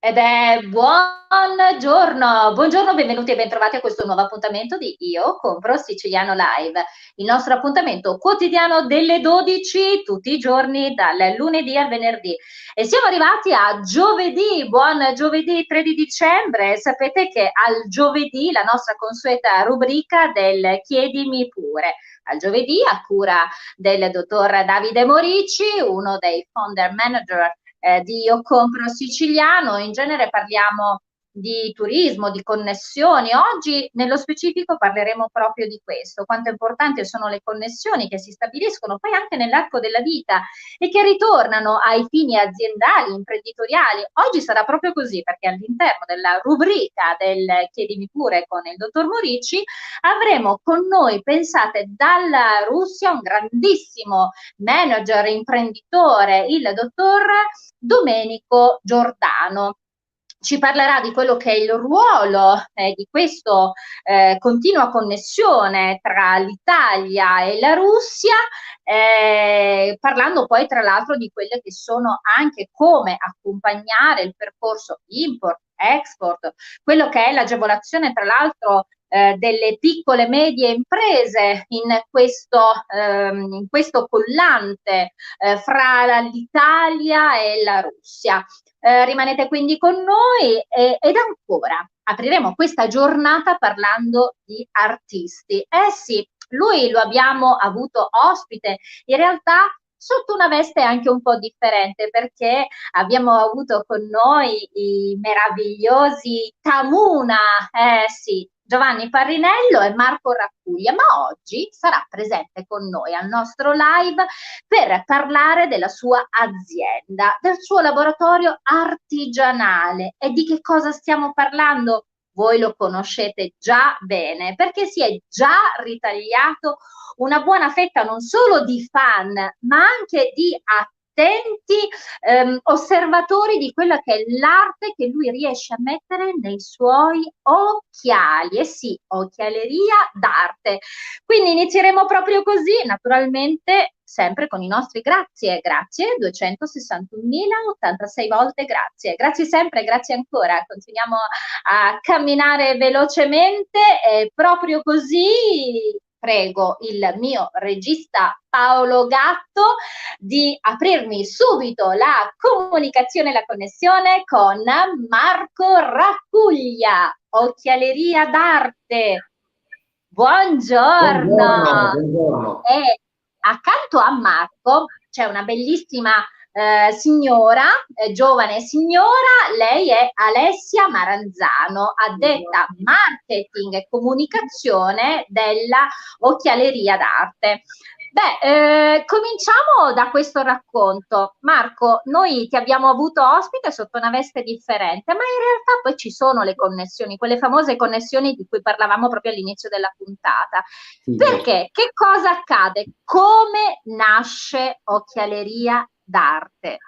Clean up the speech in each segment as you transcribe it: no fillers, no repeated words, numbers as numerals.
Buongiorno, benvenuti e bentrovati a questo nuovo appuntamento di Io Compro Siciliano Live, il nostro appuntamento quotidiano delle 12 tutti i giorni dal lunedì al venerdì. E siamo arrivati a giovedì, buon giovedì 3 di dicembre. Sapete che al giovedì la nostra consueta rubrica del Chiedimi pure. Al giovedì a cura del dottor Davide Morici, uno dei founder manager di Io Compro Siciliano. In genere parliamo di turismo, di connessioni. Oggi nello specifico parleremo proprio di questo, quanto importanti sono le connessioni che si stabiliscono poi anche nell'arco della vita e che ritornano ai fini aziendali, imprenditoriali. Oggi sarà proprio così, perché all'interno della rubrica del Chiedimi pure con il dottor Morici avremo con noi, pensate, dalla Russia un grandissimo manager, imprenditore, il dottor Domenico Giordano. Ci parlerà di quello che è il ruolo di questa continua connessione tra l'Italia e la Russia, parlando poi tra l'altro di quelle che sono anche come accompagnare il percorso import, export, quello che è l'agevolazione tra l'altro delle piccole e medie imprese in questo collante fra l'Italia e la Russia. Rimanete quindi con noi ed ancora apriremo questa giornata parlando di artisti. Eh sì, lui lo abbiamo avuto ospite, in realtà sotto una veste anche un po' differente, perché abbiamo avuto con noi i meravigliosi Tamuna, sì, Giovanni Parrinello e Marco Raccuglia, ma oggi sarà presente con noi al nostro live per parlare della sua azienda, del suo laboratorio artigianale. E di che cosa stiamo parlando? Voi lo conoscete già bene, perché si è già ritagliato una buona fetta non solo di fan, ma anche di attenti osservatori di quella che è l'arte che lui riesce a mettere nei suoi occhiali. E sì, occhialeria d'arte. Quindi inizieremo proprio così, naturalmente sempre con i nostri grazie, grazie 261.086 volte grazie, grazie sempre, grazie ancora, continuiamo a camminare velocemente e proprio così prego il mio regista Paolo Gatto di aprirmi subito la comunicazione e la connessione con Marco Raccuglia, occhialeria d'arte. Buongiorno, Buongiorno. buongiorno. E accanto a Marco c'è una bellissima signora, giovane signora, lei è Alessia Maranzano, addetta marketing e comunicazione della Occhialeria d'Arte. Beh, cominciamo da questo racconto. Marco, noi ti abbiamo avuto ospite sotto una veste differente, ma in realtà poi ci sono le connessioni, quelle famose connessioni di cui parlavamo proprio all'inizio della puntata. Sì, Perché? Che cosa accade? Come nasce Occhialeria d'Arte?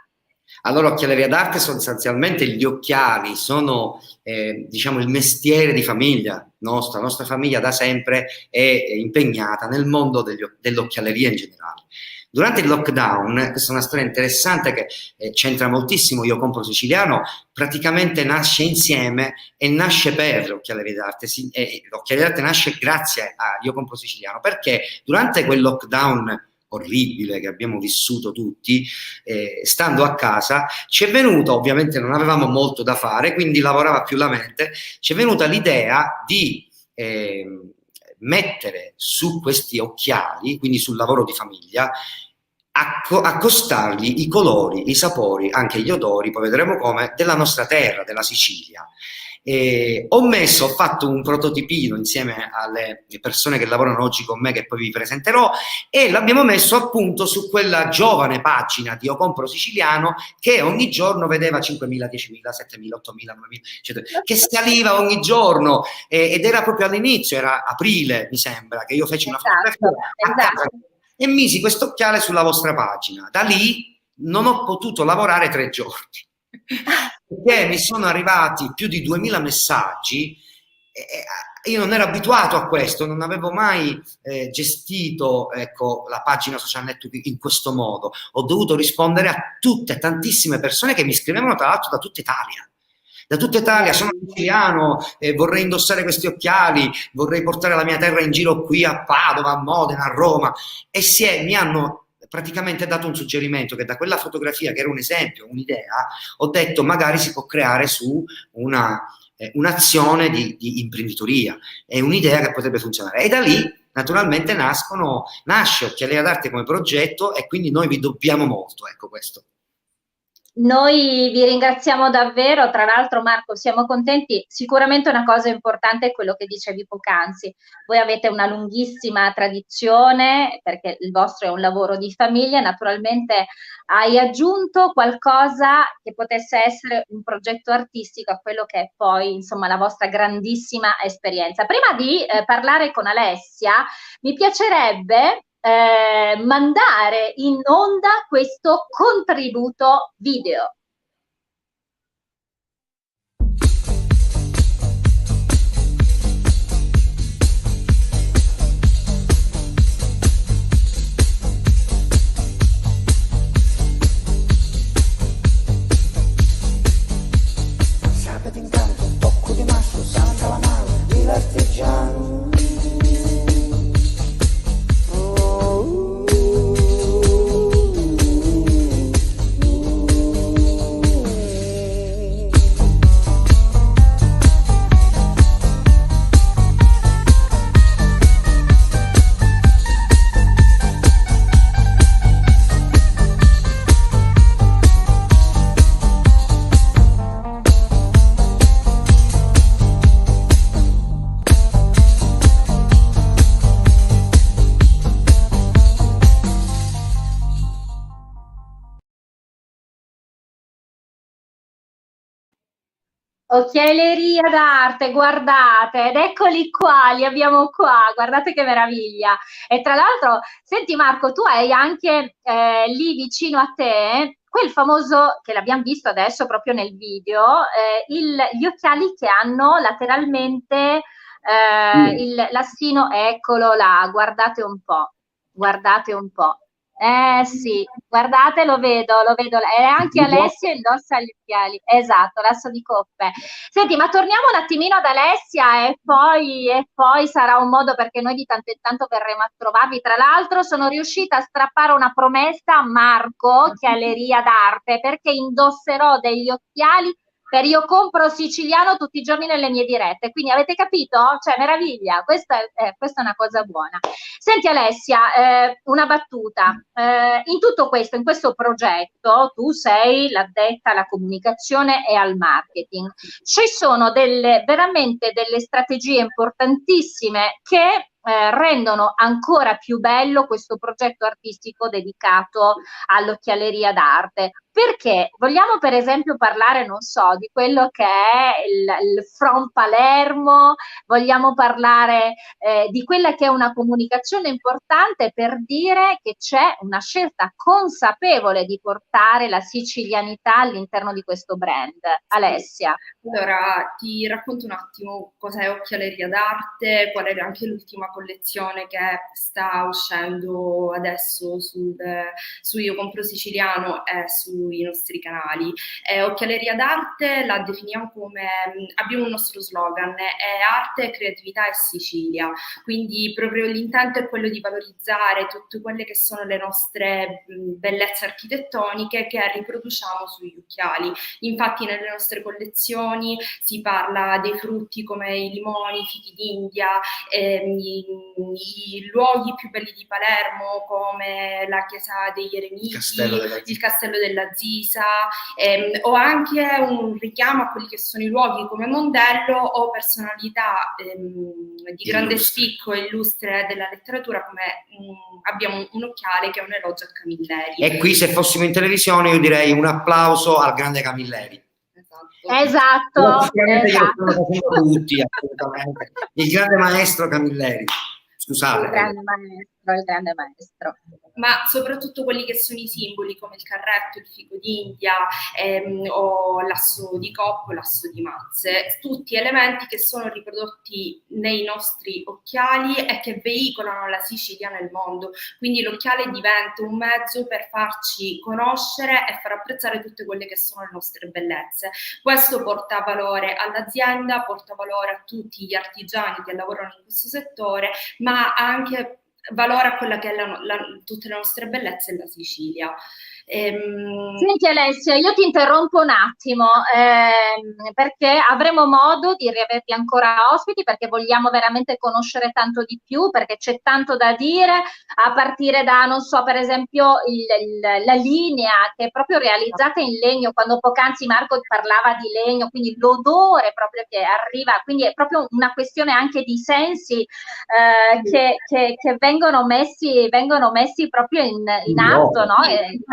allora, occhialeria d'arte sostanzialmente gli occhiali sono, diciamo, il mestiere di famiglia nostra. La nostra famiglia da sempre è impegnata nel mondo dell'occhialeria in generale. Durante il lockdown, questa è una storia interessante che c'entra moltissimo, Io Compro Siciliano, praticamente nasce insieme e nasce per l'occhialeria d'arte. L'occhialeria d'arte nasce grazie a Io Compro Siciliano, perché durante quel lockdown orribile che abbiamo vissuto tutti, stando a casa, ci è venuto, ovviamente non avevamo molto da fare, quindi lavorava più la mente, ci è venuta l'idea di mettere su questi occhiali, quindi sul lavoro di famiglia, accostargli i colori, i sapori, anche gli odori, poi vedremo come, della nostra terra, della Sicilia. Ho fatto un prototipino insieme alle persone che lavorano oggi con me, che poi vi presenterò, e l'abbiamo messo appunto su quella giovane pagina di Io Compro Siciliano, che ogni giorno vedeva 5.000, 10.000, 7.000, 8.000, 9.000, eccetera, che saliva ogni giorno, ed era proprio all'inizio, era aprile mi sembra, che io feci una fotografia Esatto, a casa esatto. e misi questo occhiale sulla vostra pagina. Da lì non ho potuto lavorare 3 giorni, perché mi sono arrivati più di 2.000 messaggi. Io non ero abituato a questo, non avevo mai gestito, ecco, la pagina social network in questo modo. Ho dovuto rispondere a tutte, tantissime persone che mi scrivevano tra l'altro da tutta Italia. Da tutta Italia, sono siciliano, vorrei indossare questi occhiali, vorrei portare la mia terra in giro qui a Padova, a Modena, a Roma, e mi hanno praticamente dato un suggerimento, che da quella fotografia, che era un esempio, un'idea, ho detto magari si può creare su un'azione di imprenditoria, è un'idea che potrebbe funzionare. E da lì naturalmente nasce Occhialeria d'Arte come progetto, e quindi noi vi dobbiamo molto, ecco questo. Noi vi ringraziamo davvero, tra l'altro Marco siamo contenti, sicuramente una cosa importante è quello che dicevi poc'anzi, voi avete una lunghissima tradizione perché il vostro è un lavoro di famiglia, naturalmente hai aggiunto qualcosa che potesse essere un progetto artistico a quello che è poi insomma la vostra grandissima esperienza. Prima di parlare con Alessia, mi piacerebbe mandare in onda questo contributo video. Sapete intanto un tocco di masso, salta la mano, l'artigiano. Occhialeria d'arte, guardate, ed eccoli qua, li abbiamo qua, guardate che meraviglia. E tra l'altro, senti Marco, tu hai anche lì vicino a te quel famoso, che l'abbiamo visto adesso proprio nel video, gli occhiali che hanno lateralmente il lastino, eccolo là, guardate un po', guardate un po'. Sì, guardate, lo vedo, e anche Alessia indossa gli occhiali, esatto, l'asso di coppe. Senti, ma torniamo un attimino ad Alessia e poi sarà un modo perché noi di tanto in tanto verremo a trovarvi. Tra l'altro sono riuscita a strappare una promessa a Marco, Occhialeria d'Arte, perché indosserò degli occhiali per Io Compro Siciliano tutti i giorni nelle mie dirette, quindi avete capito? Cioè, meraviglia, questa è una cosa buona. Senti Alessia, una battuta. In tutto questo, in questo progetto, tu sei l'addetta alla comunicazione e al marketing. Ci sono veramente delle strategie importantissime che rendono ancora più bello questo progetto artistico dedicato all'occhialeria d'arte. Perché vogliamo per esempio parlare, non so, di quello che è il From Palermo, vogliamo parlare di quella che è una comunicazione importante per dire che c'è una scelta consapevole di portare la sicilianità all'interno di questo brand. Alessia. Allora, ti racconto un attimo cosa è Occhialeria d'Arte, qual è anche l'ultima collezione che sta uscendo adesso su Io Compro Siciliano e sui nostri canali. Occhialeria d'Arte la definiamo come, abbiamo un nostro slogan, è arte, creatività e Sicilia, quindi proprio l'intento è quello di valorizzare tutte quelle che sono le nostre bellezze architettoniche che riproduciamo sugli occhiali. Infatti nelle nostre collezioni si parla dei frutti come i limoni, i fichi d'India, i luoghi più belli di Palermo come la chiesa degli Eremiti, il castello della Zisa, o anche un richiamo a quelli che sono i luoghi come Mondello o personalità di grande spicco e illustre della letteratura come abbiamo un occhiale che è un elogio a Camilleri. E qui se fossimo in televisione io direi un applauso al grande Camilleri. Esatto. Tutti, assolutamente. Il grande maestro Camilleri. Scusate. Il grande maestro. il grande maestro. Ma soprattutto quelli che sono i simboli come il carretto, il fico d'India, o l'asso di coppo, l'asso di mazze, tutti elementi che sono riprodotti nei nostri occhiali e che veicolano la Sicilia nel mondo. Quindi l'occhiale diventa un mezzo per farci conoscere e far apprezzare tutte quelle che sono le nostre bellezze. Questo porta valore all'azienda, porta valore a tutti gli artigiani che lavorano in questo settore, ma anche valore a quella che è tutte le nostre bellezze in la Sicilia. Senti Alessia, io ti interrompo un attimo perché avremo modo di riaverti ancora ospiti, perché vogliamo veramente conoscere tanto di più, perché c'è tanto da dire, a partire da, non so, per esempio la linea che è proprio realizzata in legno, quando poc'anzi Marco parlava di legno, quindi l'odore proprio che arriva, quindi è proprio una questione anche di sensi che vengono messi proprio in atto, no?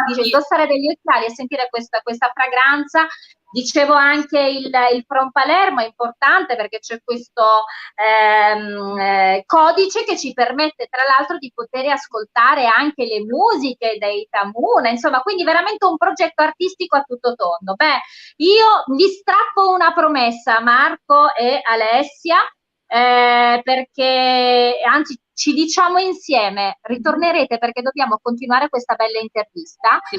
Dice, indossare degli occhiali e sentire questa fragranza. Dicevo anche il From Palermo è importante perché c'è questo codice che ci permette tra l'altro di poter ascoltare anche le musiche dei Tamuna, insomma, quindi veramente un progetto artistico a tutto tondo. Beh, io vi strappo una promessa, Marco e Alessia, perché anzi ci diciamo insieme, ritornerete perché dobbiamo continuare questa bella intervista, sì.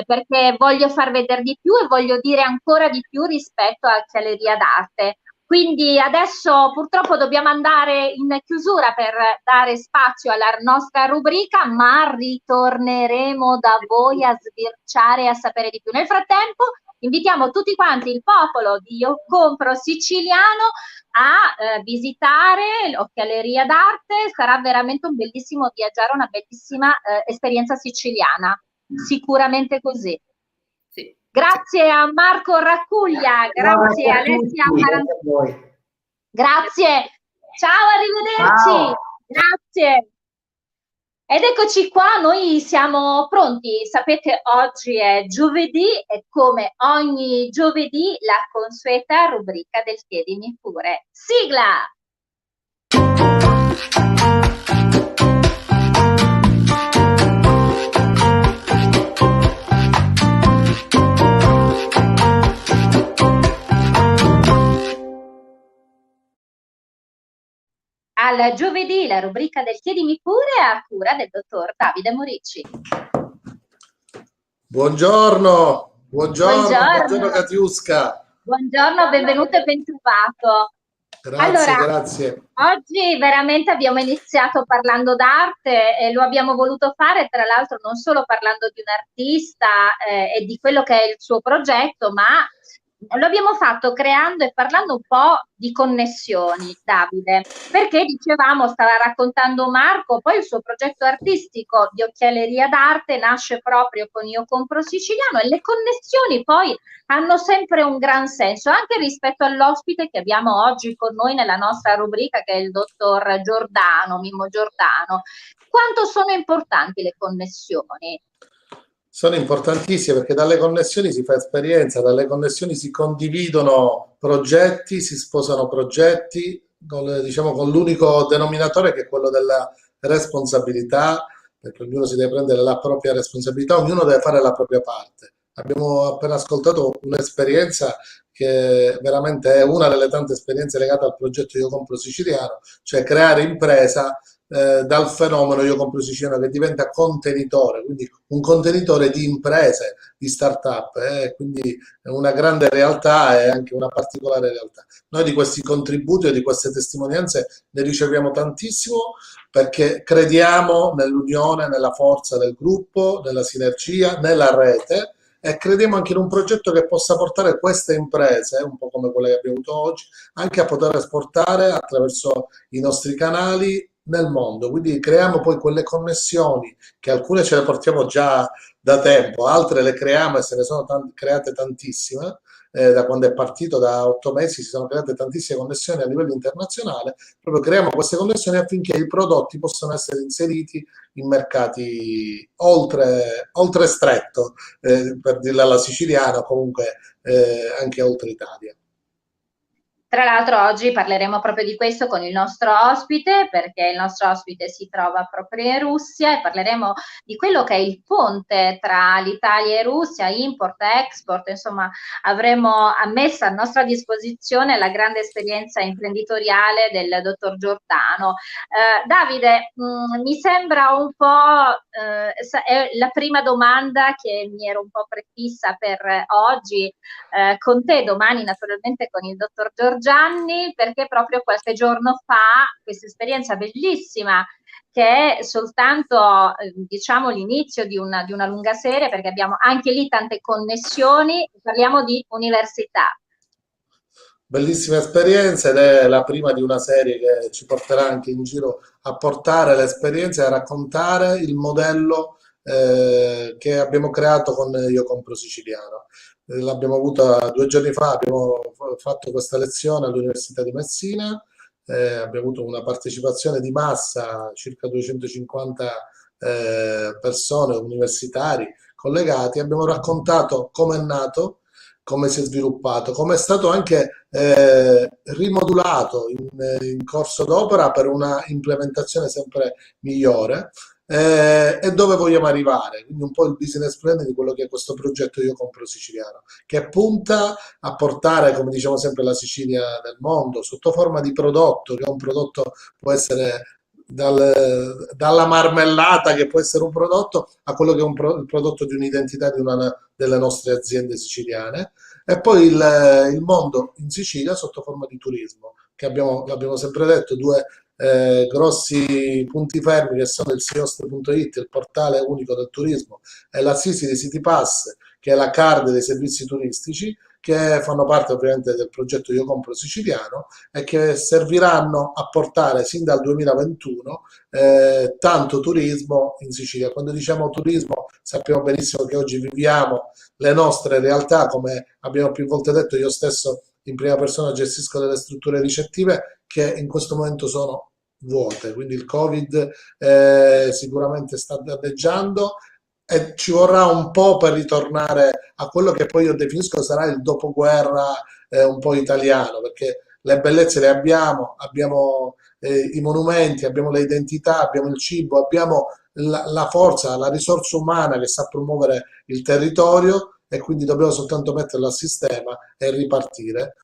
Perché voglio far vedere di più e voglio dire ancora di più rispetto a Occhialeria d'Arte. Quindi adesso purtroppo dobbiamo andare in chiusura per dare spazio alla nostra rubrica, ma ritorneremo da voi a sbirciare e a sapere di più. Nel frattempo invitiamo tutti quanti, il popolo di Io Compro Siciliano, a visitare l'Occhialeria d'Arte. Sarà veramente un bellissimo viaggiare, una bellissima esperienza siciliana, sicuramente così. Sì. Grazie a Marco Raccuglia, grazie a Alessia Marantoni. Grazie, ciao, arrivederci. Ciao. Grazie. Ed eccoci qua, noi siamo pronti. Sapete, oggi è giovedì e come ogni giovedì la consueta rubrica del Chiedimi Pure. Sigla! Al giovedì la rubrica del Chiedimi Pure a cura del dottor Davide Morici. Buongiorno Katiuska. Buongiorno, benvenuto e ben trovato. Grazie, grazie. Oggi veramente abbiamo iniziato parlando d'arte e lo abbiamo voluto fare tra l'altro non solo parlando di un artista e di quello che è il suo progetto, ma lo abbiamo fatto creando e parlando un po' di connessioni, Davide, perché dicevamo, stava raccontando Marco, poi il suo progetto artistico di Occhialeria d'Arte nasce proprio con Io Compro Siciliano e le connessioni poi hanno sempre un gran senso, anche rispetto all'ospite che abbiamo oggi con noi nella nostra rubrica, che è il dottor Giordano, Mimmo Giordano. Quanto sono importanti le connessioni? Sono importantissime perché dalle connessioni si fa esperienza, dalle connessioni si condividono progetti, si sposano progetti, diciamo con l'unico denominatore che è quello della responsabilità, perché ognuno si deve prendere la propria responsabilità, ognuno deve fare la propria parte. Abbiamo appena ascoltato un'esperienza che veramente è una delle tante esperienze legate al progetto Io Compro Siciliano, cioè creare impresa dal fenomeno Io Compro Siciliano che diventa contenitore, quindi un contenitore di imprese, di start-up, quindi è una grande realtà e anche una particolare realtà. Noi di questi contributi e di queste testimonianze ne riceviamo tantissimo perché crediamo nell'unione, nella forza del gruppo, nella sinergia, nella rete, e crediamo anche in un progetto che possa portare queste imprese, un po' come quelle che abbiamo avuto oggi, anche a poter esportare attraverso i nostri canali nel mondo. Quindi creiamo poi quelle connessioni che alcune ce le portiamo già da tempo, altre le creiamo e se ne sono create tantissime. Da quando è partito, da 8 mesi, si sono create tantissime connessioni a livello internazionale. Proprio creiamo queste connessioni affinché i prodotti possano essere inseriti in mercati oltre stretto, per dirla alla siciliana, comunque anche oltre Italia. Tra l'altro oggi parleremo proprio di questo con il nostro ospite, perché il nostro ospite si trova proprio in Russia, e parleremo di quello che è il ponte tra l'Italia e Russia, import, export, insomma avremo messo a nostra disposizione la grande esperienza imprenditoriale del dottor Giordano. Davide, mi sembra un po', è la prima domanda che mi ero un po' prefissa per oggi, con te, domani naturalmente con il dottor Giorgianni, perché proprio qualche giorno fa questa esperienza bellissima, che è soltanto diciamo l'inizio di una lunga serie, perché abbiamo anche lì tante connessioni, parliamo di università. Bellissima esperienza, ed è la prima di una serie che ci porterà anche in giro a portare le esperienze e a raccontare il modello che abbiamo creato con Io Compro Siciliano. L'abbiamo avuta 2 giorni fa, abbiamo fatto questa lezione all'Università di Messina, abbiamo avuto una partecipazione di massa, circa 250 persone, universitari collegati. Abbiamo raccontato come è nato, come si è sviluppato, come è stato anche rimodulato in corso d'opera per una implementazione sempre migliore, e dove vogliamo arrivare. Quindi un po' il business plan di quello che è questo progetto Io Compro Siciliano, che punta a portare, come diciamo sempre, la Sicilia nel mondo sotto forma di prodotto, che è un prodotto, può essere dalla marmellata, che può essere un prodotto, a quello che è il prodotto di un'identità di una delle nostre aziende siciliane, e poi il mondo in Sicilia sotto forma di turismo, che l'abbiamo sempre detto, 2 grossi punti fermi, che sono il siost.it, il portale unico del turismo, e la Sicily City Pass, che è la card dei servizi turistici, che fanno parte ovviamente del progetto Io Compro Siciliano, e che serviranno a portare sin dal 2021 tanto turismo in Sicilia. Quando diciamo turismo, sappiamo benissimo che oggi viviamo le nostre realtà, come abbiamo più volte detto. Io stesso in prima persona gestisco delle strutture ricettive che in questo momento sono vuote, quindi il Covid sicuramente sta danneggiando, e ci vorrà un po' per ritornare a quello che poi io definisco sarà il dopoguerra un po' italiano, perché le bellezze le abbiamo i monumenti, abbiamo le identità, abbiamo il cibo, abbiamo la forza, la risorsa umana che sa promuovere il territorio, e quindi dobbiamo soltanto metterlo a sistema e ripartire.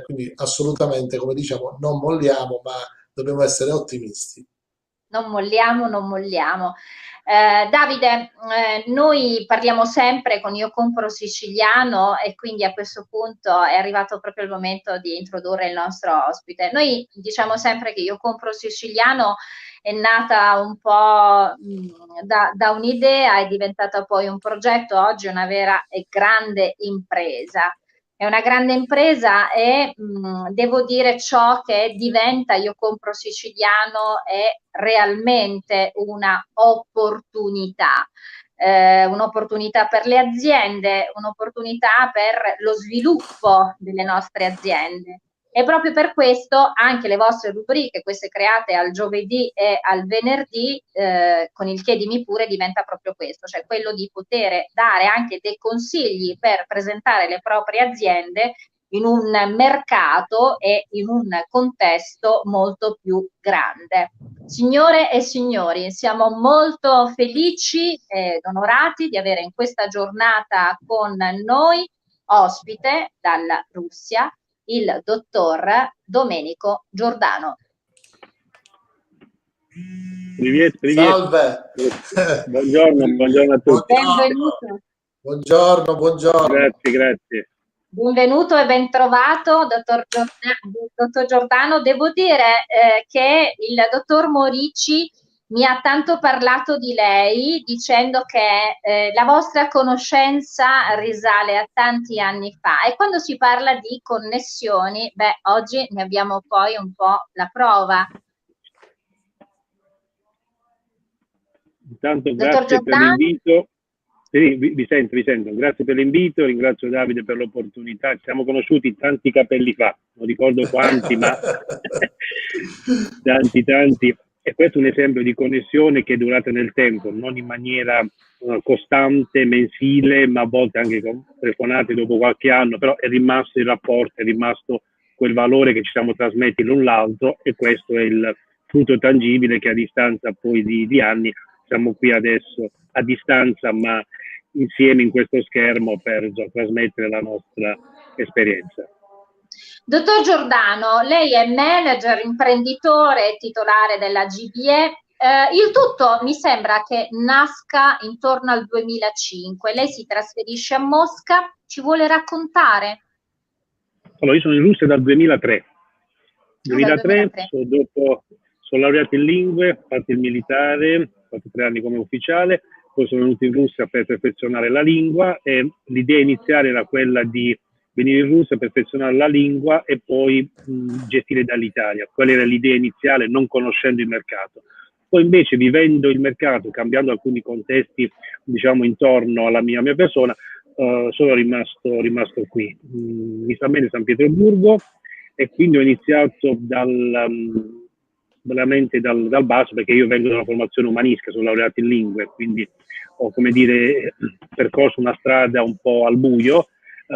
Quindi assolutamente, come diciamo, non molliamo, ma dobbiamo essere ottimisti. Non molliamo, non molliamo. Davide, noi parliamo sempre con Io Compro Siciliano, e quindi a questo punto è arrivato proprio il momento di introdurre il nostro ospite. Noi diciamo sempre che Io Compro Siciliano è nata un po' da un'idea, è diventata poi un progetto, oggi è una vera e grande impresa. È una grande impresa, e devo dire, ciò che diventa Io Compro Siciliano è realmente una opportunità. Un'opportunità per le aziende, un'opportunità per lo sviluppo delle nostre aziende. E proprio per questo anche le vostre rubriche, queste create al giovedì e al venerdì, con il Chiedimi Pure, diventa proprio questo, cioè quello di poter dare anche dei consigli per presentare le proprie aziende in un mercato e in un contesto molto più grande. Signore e signori, siamo molto felici ed onorati di avere in questa giornata con noi ospite dalla Russia il dottor Domenico Giordano. Привет, привет. Salve! Buongiorno a tutti. Benvenuto. Buongiorno. Grazie. Benvenuto e ben trovato, dottor Giordano. Devo dire che il dottor Morici mi ha tanto parlato di lei, dicendo che la vostra conoscenza risale a tanti anni fa, e quando si parla di connessioni, oggi ne abbiamo poi un po' la prova. Intanto Dottor grazie per Giordano? l'invito. Sì, vi sento. Grazie per l'invito, ringrazio Davide per l'opportunità. Ci siamo conosciuti tanti capelli fa, non ricordo quanti, ma tanti. E questo è un esempio di connessione che è durata nel tempo, non in maniera costante, mensile, ma a volte anche con telefonate dopo qualche anno, però è rimasto il rapporto, è rimasto quel valore che ci siamo trasmessi l'un l'altro, e questo è il frutto tangibile che a distanza poi di anni siamo qui adesso a distanza ma insieme in questo schermo per trasmettere la nostra esperienza. Dottor Giordano, lei è manager, imprenditore e titolare della GBE. Il tutto mi sembra che nasca intorno al 2005. Lei si trasferisce a Mosca, ci vuole raccontare? Allora, io sono in Russia dal 2003. 2003. Sono laureato in lingue, ho fatto il militare, ho fatto 3 anni come ufficiale, poi sono venuto in Russia per perfezionare la lingua, e l'idea iniziale era quella di venire in Russia, perfezionare la lingua e poi gestire dall'Italia. Quella era l'idea iniziale, non conoscendo il mercato. Poi invece, vivendo il mercato, cambiando alcuni contesti, diciamo, intorno alla mia persona, sono rimasto qui. Mi sta bene San Pietroburgo, e quindi ho iniziato veramente dal basso, perché io vengo da una formazione umanistica, sono laureato in lingue, quindi ho, come dire, percorso una strada un po' al buio,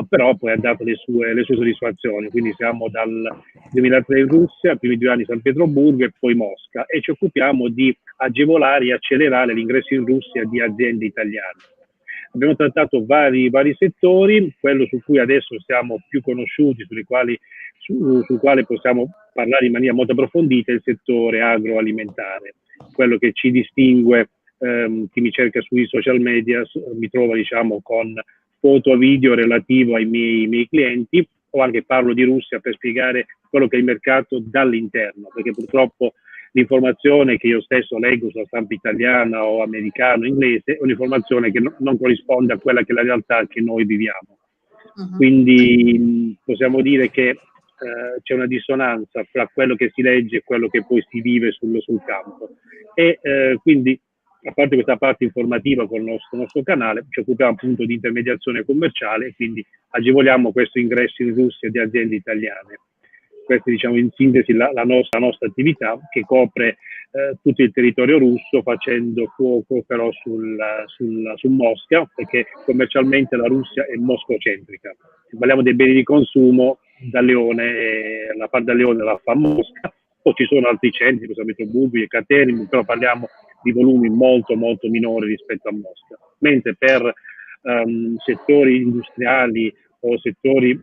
però poi ha dato le sue soddisfazioni. Quindi siamo dal 2003 in Russia, i primi 2 anni San Pietroburgo e poi Mosca, e ci occupiamo di agevolare e accelerare l'ingresso in Russia di aziende italiane. Abbiamo trattato vari settori. Quello su cui adesso siamo più conosciuti, sul quale possiamo parlare in maniera molto approfondita, è il settore agroalimentare. Quello che ci distingue, chi mi cerca sui social media mi trova, diciamo, con foto e video relativo ai miei clienti, o anche parlo di Russia per spiegare quello che è il mercato dall'interno, perché purtroppo l'informazione che io stesso leggo sulla stampa italiana o americana o inglese è un'informazione che non corrisponde a quella che è la realtà che noi viviamo. Quindi possiamo dire che c'è una dissonanza fra quello che si legge e quello che poi si vive sul campo, e quindi, a parte questa parte informativa con il nostro canale, ci occupiamo appunto di intermediazione commerciale, e quindi agevoliamo questo ingresso in Russia di aziende italiane. Questa è, diciamo, in sintesi la nostra attività, che copre tutto il territorio russo, facendo fuoco però su Mosca, perché commercialmente la Russia è moscocentrica. Se parliamo dei beni di consumo, da Leone, la parte da Leone la fa Mosca, poi ci sono altri centri, San Pietroburgo, Ekaterinburg, però parliamo di volumi molto molto minori rispetto a Mosca. Mentre per settori industriali o settori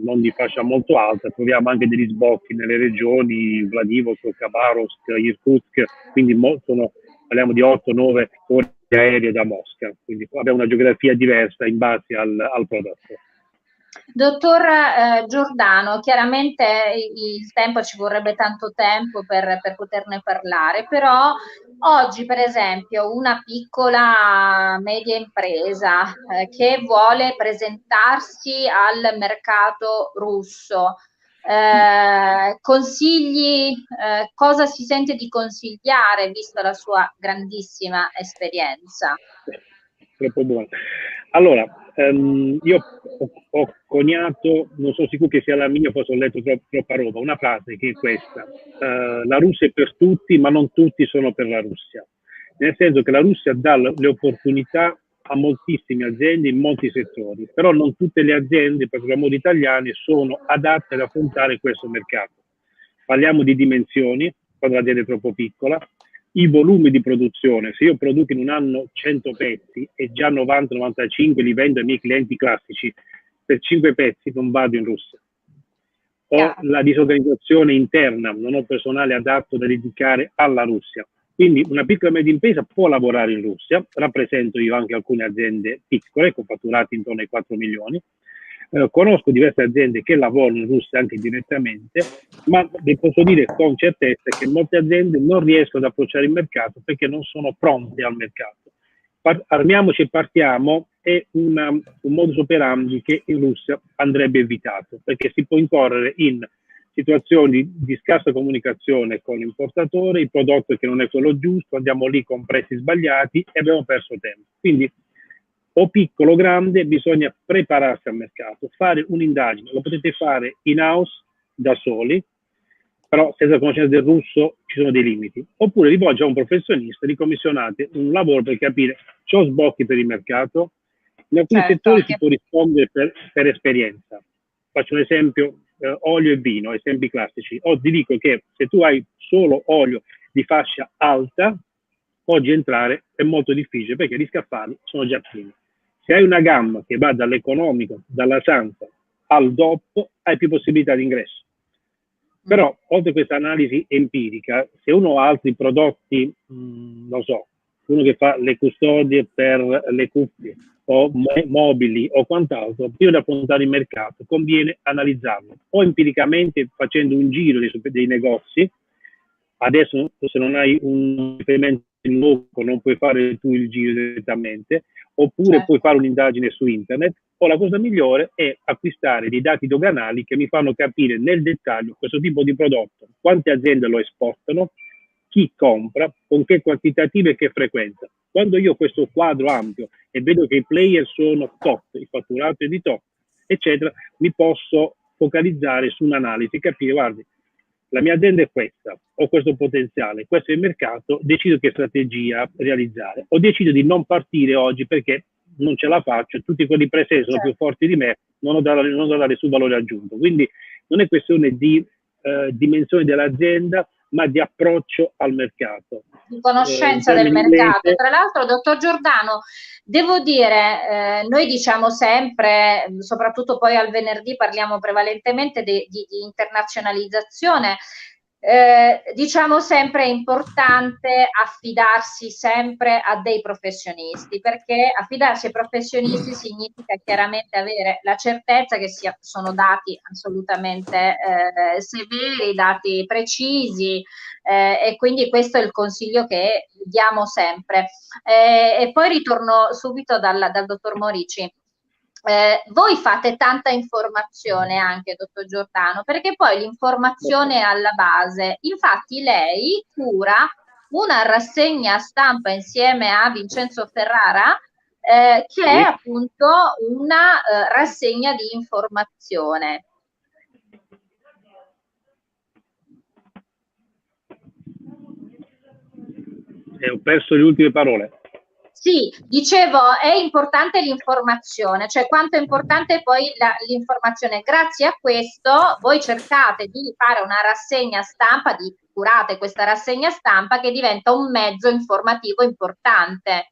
non di fascia molto alta, troviamo anche degli sbocchi nelle regioni Vladivostok, Khabarovsk, Irkutsk, quindi parliamo di 8-9 ore aeree da Mosca, quindi abbiamo una geografia diversa in base al prodotto. Dottor Giordano, chiaramente il tempo, ci vorrebbe tanto tempo per poterne parlare, però oggi per esempio una piccola media impresa che vuole presentarsi al mercato russo, consigli, cosa si sente di consigliare vista la sua grandissima esperienza? Troppo buono. Allora, io ho coniato, non sono sicuro che sia la mia, forse ho letto troppa roba, una frase che è questa: la Russia è per tutti, ma non tutti sono per la Russia. Nel senso che la Russia dà le opportunità a moltissime aziende in molti settori, però non tutte le aziende, per modo italiane, sono adatte ad affrontare questo mercato. Parliamo di dimensioni, quando l'azienda è troppo piccola, i volumi di produzione. Se io produco in un anno 100 pezzi e già 90-95 li vendo ai miei clienti classici, per 5 pezzi non vado in Russia. Ho la disorganizzazione interna, non ho personale adatto da dedicare alla Russia. Quindi una piccola e media impresa può lavorare in Russia, rappresento io anche alcune aziende piccole con fatturati intorno ai 4 milioni, conosco diverse aziende che lavorano in Russia anche direttamente, ma vi posso dire con certezza che molte aziende non riescono ad approcciare il mercato perché non sono pronte al mercato. Armiamoci e partiamo è un modus operandi che in Russia andrebbe evitato, perché si può incorrere in situazioni di scarsa comunicazione con l'importatore, il prodotto che non è quello giusto, andiamo lì con prezzi sbagliati e abbiamo perso tempo. Quindi o piccolo o grande, bisogna prepararsi al mercato, fare un'indagine, lo potete fare in house da soli, però senza conoscenza del russo ci sono dei limiti, oppure rivolgere a un professionista, ricommissionate un lavoro per capire c'ho sbocchi per il mercato, in alcuni settori si può rispondere per esperienza. Faccio un esempio olio e vino, esempi classici. O ti dico che se tu hai solo olio di fascia alta, oggi entrare è molto difficile perché gli scaffali sono già pieni. Se hai una gamma che va dall'economico, dalla Santa al DOP, hai più possibilità di ingresso. Però, oltre a questa analisi empirica, se uno ha altri prodotti, non so, uno che fa le custodie per le cuffie o mobili o quant'altro, prima di affrontare il mercato conviene analizzarlo o empiricamente facendo un giro dei negozi. Adesso se non hai un riferimento nuovo non puoi fare tu il giro direttamente, oppure puoi fare un'indagine su internet, o la cosa migliore è acquistare dei dati doganali che mi fanno capire nel dettaglio questo tipo di prodotto, quante aziende lo esportano, chi compra, con che quantitativo e che frequenza. Quando io ho questo quadro ampio e vedo che i player sono top, il fatturato è di top, eccetera, mi posso focalizzare su un'analisi e capire, guardi, la mia azienda è questa, ho questo potenziale, questo è il mercato, decido che strategia realizzare. O decido di non partire oggi perché non ce la faccio, tutti quelli presenti sono più forti di me, non ho da dare sul valore aggiunto. Quindi non è questione di dimensione dell'azienda, ma di approccio al mercato. Di conoscenza del mercato. Tra l'altro, dottor Giordano, devo dire, noi diciamo sempre, soprattutto poi al venerdì parliamo prevalentemente di internazionalizzazione, diciamo sempre è importante affidarsi sempre a dei professionisti, perché affidarsi ai professionisti significa chiaramente avere la certezza che sono dati assolutamente severi, dati precisi, e quindi questo è il consiglio che diamo sempre. E poi ritorno subito dal dottor Morici. Voi fate tanta informazione anche, dottor Giordano, perché poi l'informazione è alla base. Infatti lei cura una rassegna stampa insieme a Vincenzo Ferrara, che è appunto una rassegna di informazione. Ho perso le ultime parole. Sì, dicevo, è importante l'informazione, cioè quanto è importante poi l'informazione. Grazie a questo voi cercate di fare una rassegna stampa, curate questa rassegna stampa che diventa un mezzo informativo importante.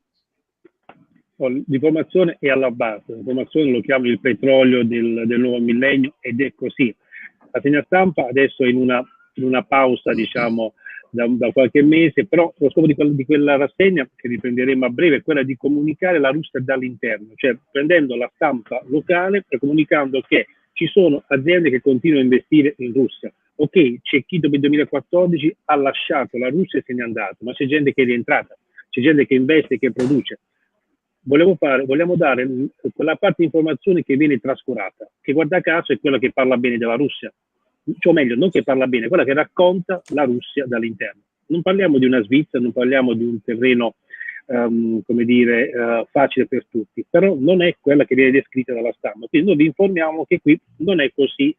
L'informazione è alla base, l'informazione lo chiamo il petrolio del nuovo millennio ed è così. La rassegna stampa adesso è in una pausa, diciamo, da qualche mese, però lo scopo di quella rassegna, che riprenderemo a breve, è quella di comunicare la Russia dall'interno, cioè prendendo la stampa locale e comunicando che ci sono aziende che continuano a investire in Russia. Ok, c'è chi dopo il 2014 ha lasciato la Russia e se n'è andato, ma c'è gente che è rientrata, c'è gente che investe e che produce. Vogliamo dare quella parte di informazione che viene trascurata, che guarda caso è quella che parla bene della Russia. Cioè meglio, non che parla bene, quella che racconta la Russia dall'interno. Non parliamo di una Svizzera, non parliamo di un terreno, come dire, facile per tutti, però non è quella che viene descritta dalla stampa. Quindi noi vi informiamo che qui non è così,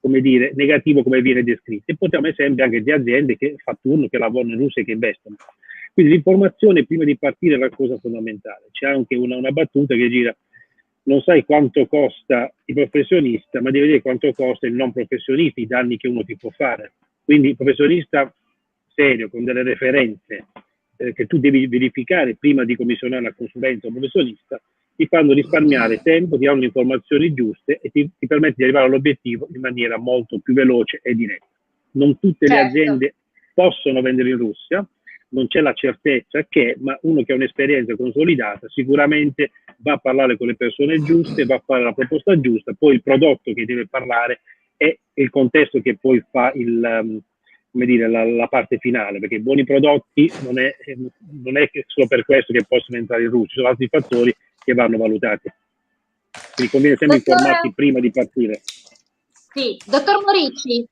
come dire, negativo come viene descritto. E portiamo esempi anche di aziende che fa turno, che lavorano in Russia e che investono. Quindi l'informazione prima di partire è la cosa fondamentale. C'è anche una battuta che gira: non sai quanto costa il professionista, ma devi vedere quanto costa il non professionista, i danni che uno ti può fare. Quindi il professionista serio, con delle referenze che tu devi verificare prima di commissionare una consulenza o un professionista, ti fanno risparmiare tempo, ti danno le informazioni giuste e ti permette di arrivare all'obiettivo in maniera molto più veloce e diretta. Non tutte le aziende possono vendere in Russia, non c'è la certezza che, ma uno che ha un'esperienza consolidata sicuramente va a parlare con le persone giuste, va a fare la proposta giusta, poi il prodotto che deve parlare è il contesto che poi fa come dire, la parte finale, perché buoni prodotti non è solo per questo che possono entrare in Russia, ci sono altri fattori che vanno valutati. Quindi conviene sempre informarsi prima di partire. Sì, dottor Morici,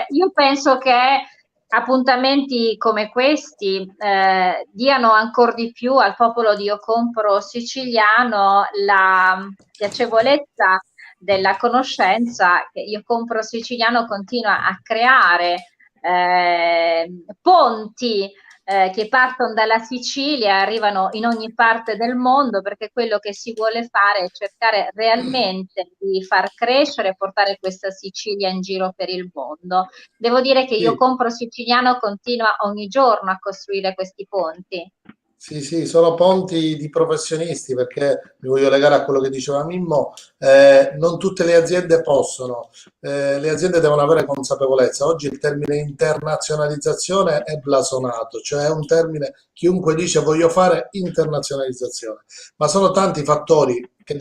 io penso che appuntamenti come questi diano ancora di più al popolo di Io Compro Siciliano la piacevolezza della conoscenza che Io Compro Siciliano continua a creare ponti che partono dalla Sicilia e arrivano in ogni parte del mondo, perché quello che si vuole fare è cercare realmente di far crescere e portare questa Sicilia in giro per il mondo. Devo dire che Io Sì. Compro Siciliano continua ogni giorno a costruire questi ponti. Sì, sì, sono ponti di professionisti perché mi voglio legare a quello che diceva Mimmo, non tutte le aziende possono, le aziende devono avere consapevolezza. Oggi il termine internazionalizzazione è blasonato, cioè è un termine, chiunque dice voglio fare internazionalizzazione, ma sono tanti fattori che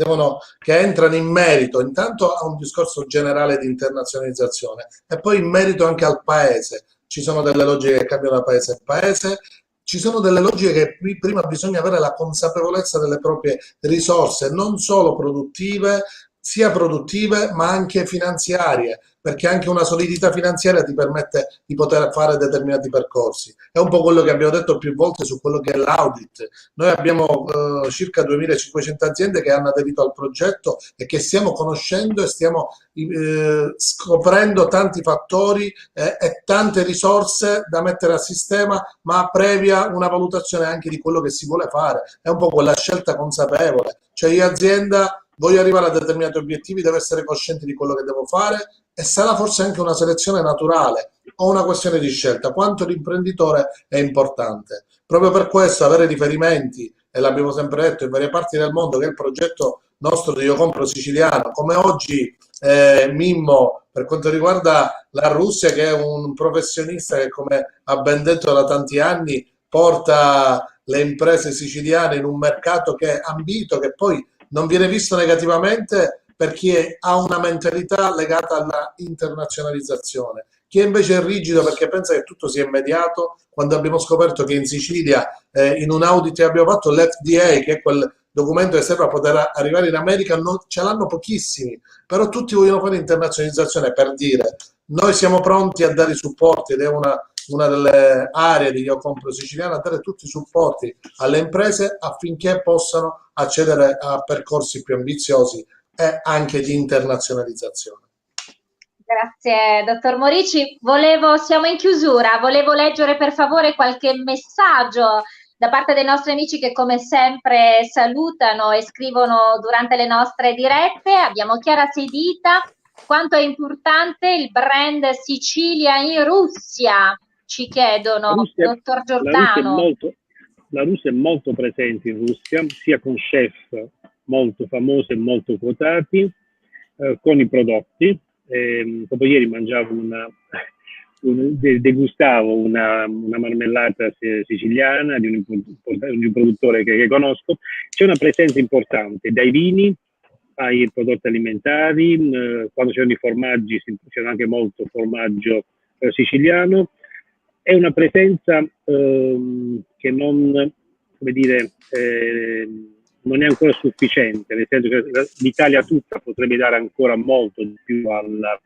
entrano in merito intanto a un discorso generale di internazionalizzazione e poi in merito anche al paese. Ci sono delle logiche che cambiano da paese a paese. Ci sono delle logiche che prima bisogna avere la consapevolezza delle proprie risorse, non solo produttive, sia produttive ma anche finanziarie, perché anche una solidità finanziaria ti permette di poter fare determinati percorsi. È un po' quello che abbiamo detto più volte su quello che è l'audit. Noi abbiamo circa 2500 aziende che hanno aderito al progetto e che stiamo conoscendo e stiamo scoprendo tanti fattori e tante risorse da mettere a sistema, ma previa una valutazione anche di quello che si vuole fare. È un po' quella scelta consapevole. Cioè io azienda voglio arrivare a determinati obiettivi, devo essere cosciente di quello che devo fare e sarà forse anche una selezione naturale o una questione di scelta. Quanto l'imprenditore è importante. Proprio per questo avere riferimenti, e l'abbiamo sempre detto, in varie parti del mondo, che è il progetto nostro di Io Compro Siciliano, come oggi Mimmo, per quanto riguarda la Russia, che è un professionista che, come ha ben detto da tanti anni, porta le imprese siciliane in un mercato che è ambito, che poi non viene visto negativamente per chi ha una mentalità legata alla internazionalizzazione. Chi invece è rigido perché pensa che tutto sia immediato, quando abbiamo scoperto che in Sicilia, in un audit che abbiamo fatto, l'FDA, che è quel documento che serve a poter arrivare in America, non, ce l'hanno pochissimi, però tutti vogliono fare internazionalizzazione per dire noi siamo pronti a dare i supporti ed è una delle aree di Io Compro Siciliano, a dare tutti i supporti alle imprese affinché possano accedere a percorsi più ambiziosi e anche di internazionalizzazione. Grazie, dottor Morici. Siamo in chiusura, volevo leggere per favore qualche messaggio da parte dei nostri amici che come sempre salutano e scrivono durante le nostre dirette. Abbiamo Chiara Sedita, quanto è importante il brand Sicilia in Russia, ci chiedono, dottor Giordano. La Russia è molto presente in Russia, sia con chef molto famosi e molto quotati, con i prodotti. Proprio ieri mangiavo degustavo una marmellata siciliana di un produttore che conosco. C'è una presenza importante dai vini ai prodotti alimentari, quando c'erano i formaggi c'era anche molto formaggio siciliano. È una presenza che non, come dire, non è ancora sufficiente, nel senso che l'Italia tutta potrebbe dare ancora molto di più al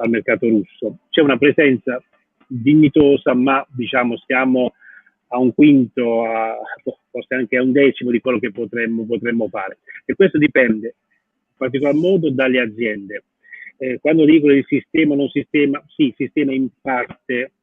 mercato russo. C'è una presenza dignitosa, ma diciamo siamo a un quinto, forse anche a un decimo di quello che potremmo fare. E questo dipende in particolar modo dalle aziende. Quando dicono il sistema o non sistema, sì, sistema in parte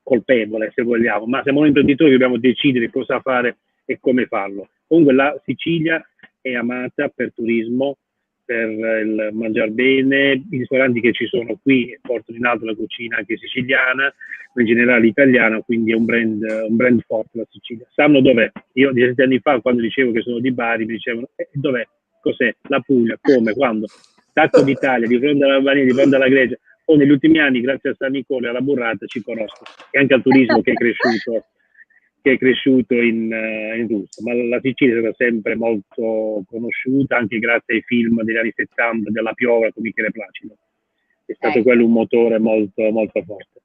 colpevole, se vogliamo, ma siamo noi imprenditori che dobbiamo decidere cosa fare e come farlo. Comunque la Sicilia è amata per turismo, per il mangiare bene, i ristoranti che ci sono qui portano in alto la cucina anche siciliana, in generale italiana, quindi è un brand forte la Sicilia. Sanno dov'è. Io 17 anni fa, quando dicevo che sono di Bari, mi dicevano dov'è? Cos'è? La Puglia? Come? Quando? Tacco d'Italia, di fronte all'Albania, di fronte alla Grecia. Poi negli ultimi anni, grazie a San Nicola e alla burrata, ci conosco, e anche al turismo che è cresciuto in Russia. Ma la Sicilia è stata sempre molto conosciuta, anche grazie ai film degli anni 70, della Piova con Michele Placido. È stato quello un motore molto, molto forte.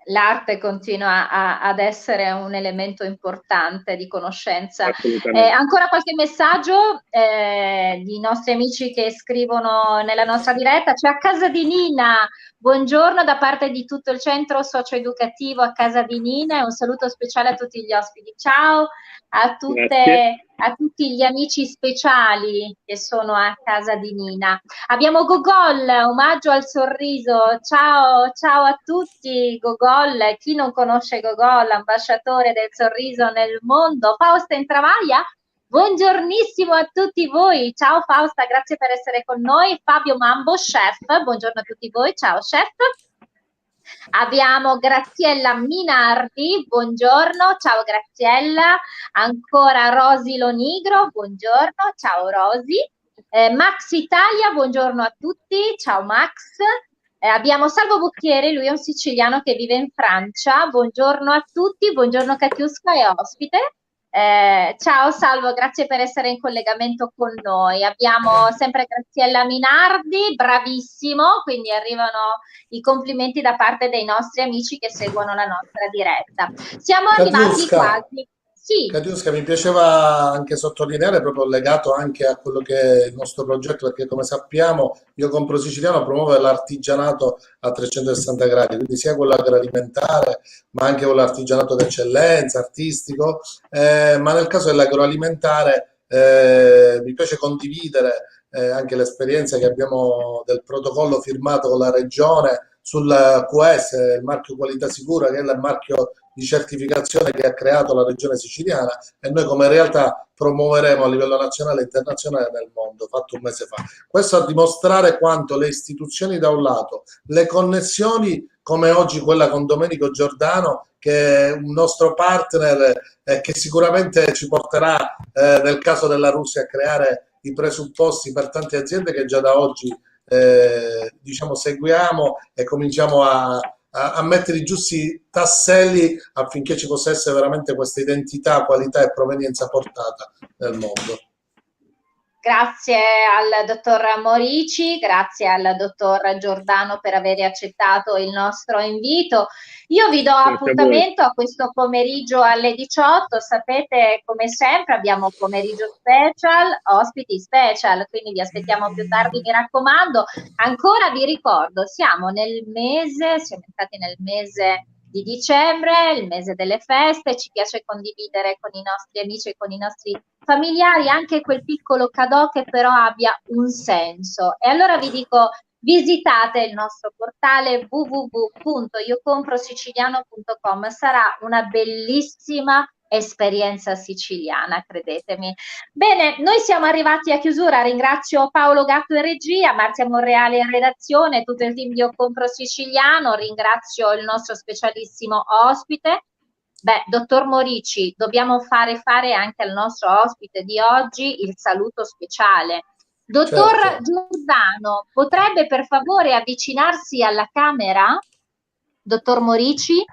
L'arte continua ad essere un elemento importante di conoscenza. Ancora qualche messaggio di nostri amici che scrivono nella nostra diretta. C'è a casa di Nina Buongiorno da parte di tutto il centro socioeducativo a casa di Nina e un saluto speciale a tutti gli ospiti. Ciao a tutti gli amici speciali che sono a casa di Nina. Abbiamo Gogol, omaggio al sorriso. Ciao a tutti, Gogol. Chi non conosce Gogol, ambasciatore del sorriso nel mondo? Fausta Intravaglia? Buongiornissimo a tutti voi, ciao Fausta, grazie per essere con noi. Fabio Mambo, chef, buongiorno a tutti voi, ciao chef. Abbiamo Graziella Minardi, buongiorno, ciao Graziella. Ancora Rosy Lonigro, buongiorno, ciao Rosy. Max Italia, buongiorno a tutti, ciao Max. Abbiamo Salvo Bucchieri, lui è un siciliano che vive in Francia, buongiorno a tutti, buongiorno Katiuska e ospite. Ciao Salvo, grazie per essere in collegamento con noi. Abbiamo sempre Graziella Minardi, bravissimo, quindi arrivano i complimenti da parte dei nostri amici che seguono la nostra diretta. Siamo arrivati quasi. Sì. Katiuska, mi piaceva anche sottolineare, proprio legato anche a quello che è il nostro progetto, perché come sappiamo Io Compro Siciliano promuove l'artigianato a 360 gradi, quindi sia quello agroalimentare, ma anche quello artigianato d'eccellenza, artistico, ma nel caso dell'agroalimentare mi piace condividere anche l'esperienza che abbiamo del protocollo firmato con la Regione sul QS, il marchio Qualità Sicura, che è il marchio di certificazione che ha creato la Regione Siciliana, e noi come realtà promuoveremo a livello nazionale e internazionale nel mondo, fatto un mese fa. Questo a dimostrare quanto le istituzioni da un lato, le connessioni come oggi quella con Domenico Giordano, che è un nostro partner che sicuramente ci porterà nel caso della Russia a creare i presupposti per tante aziende che già da oggi diciamo seguiamo e cominciamo a mettere i giusti tasselli affinché ci possa essere veramente questa identità, qualità e provenienza portata nel mondo. Grazie al dottor Morici, grazie al dottor Giordano per aver accettato il nostro invito. Io vi do appuntamento a questo pomeriggio alle 18, sapete come sempre abbiamo pomeriggio special, ospiti special, quindi vi aspettiamo più tardi, mi raccomando. Ancora vi ricordo, siamo entrati nel mese di dicembre, il mese delle feste, ci piace condividere con i nostri amici e con i nostri familiari anche quel piccolo cadeau che però abbia un senso. E allora vi dico, visitate il nostro portale www.iocomprosiciliano.com, sarà una bellissima esperienza siciliana, credetemi. Bene, noi siamo arrivati a chiusura, ringrazio Paolo Gatto in regia, Marzia Monreale in redazione, tutto il team di Io Compro Siciliano, ringrazio il nostro specialissimo ospite. Beh, dottor Morici, dobbiamo fare anche al nostro ospite di oggi il saluto speciale. Dottor Giordano, potrebbe per favore avvicinarsi alla camera? Dottor Morici?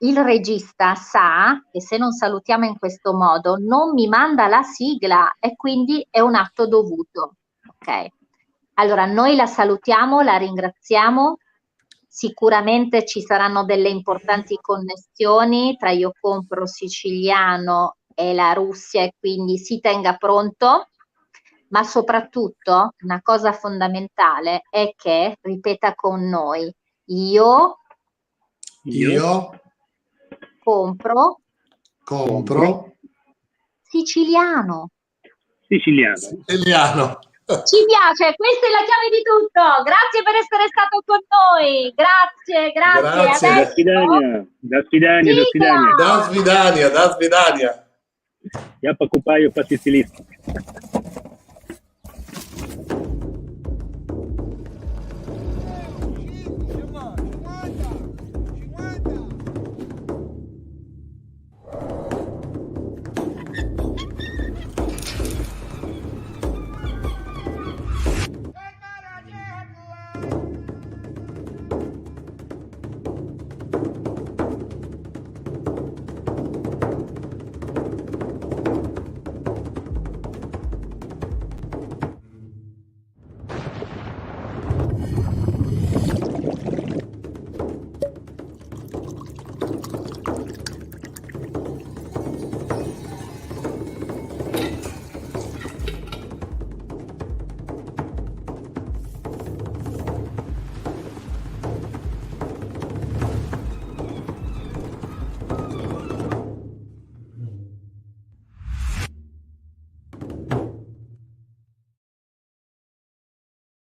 Il regista sa che se non salutiamo in questo modo non mi manda la sigla e quindi è un atto dovuto. Ok? Allora noi la salutiamo, la ringraziamo. Sicuramente ci saranno delle importanti connessioni tra Io Compro Siciliano e la Russia e quindi si tenga pronto, ma soprattutto una cosa fondamentale è che ripeta con noi: io compro siciliano. Ci piace, questa è la chiave di tutto. Grazie per essere stato con noi. Grazie. Da svidania. Я покупаю по сицилийски.